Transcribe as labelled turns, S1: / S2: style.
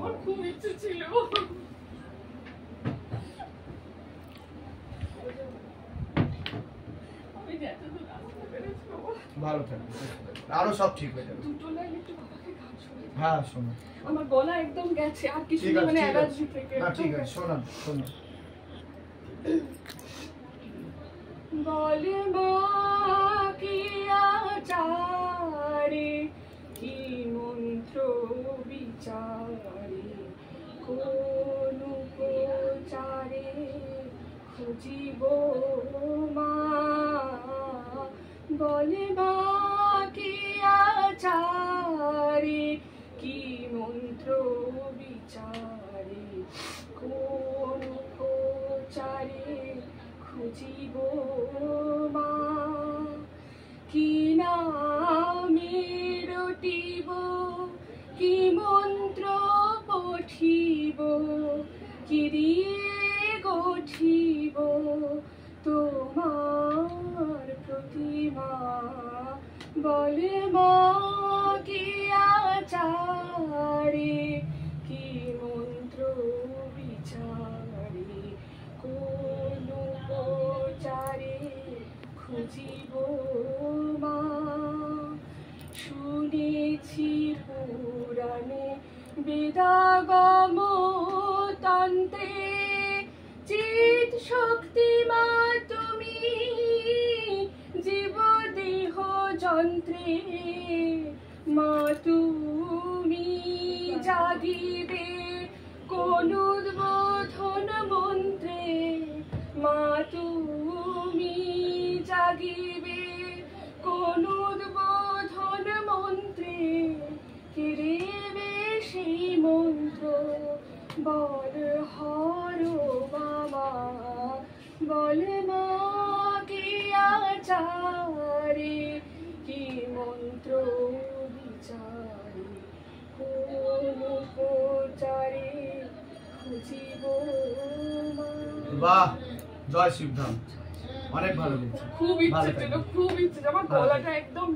S1: আমার খুব ইচ্ছে ছিল। আমি যতদূর আসতে পেরেছি বাবা।
S2: ভালো থাকবে, আরো সব ঠিক হয়ে যাবে।
S1: দুটো লাইন একটু বাবাকে গান শোনাই।
S2: হ্যাঁ শোনো।
S1: আমার গলা একদম গেছে, আর কিছু
S2: ঠিক আছে,
S1: মানে
S2: ঠিক আছে।
S1: অ্যালার্জি থেকে।
S2: না ঠিক আছে, শোনান শোনো।
S1: বলে মা কি আচারে, কি মন্ত্র বিচারে, কোন উপচারে খুঁজিব মা। বলে মা কি আচারে, কি মন্ত্র বিচারে, কোন উপচারে খুঁজিব মা। কি নামে রটিব, কি মন্ত্র পঠিব, কি দিয়ে গঠিব তোমার প্রতিমা। বলে মা কি আচারে, কি মন্ত্র বিচারে, কোন উপচারে খুঁজিব মা। শুনেছি পুরাণে বেদাগম তন্ত্রে, চিৎ শক্তি মা তুমি জীব দেহ যন্ত্রে। মা তুমি জাগিবে কোন উদ্বোধন মন্ত্রে, মা তুমি জাগিবে কোন উদ্বোধন মন্ত্রে। কেড়েবে সেই মন্ত্র বল হর বাবা। বলে মা কি আচারে, কি মন্ত্র বিচারে, কোন উপচারে খুঁজিব মা।
S2: বাহ, জয় শিবধাম, অনেক ভালো লেগেছে।
S1: খুব ইচ্ছে ছিল, খুব ইচ্ছে, আমার গলাটা একদম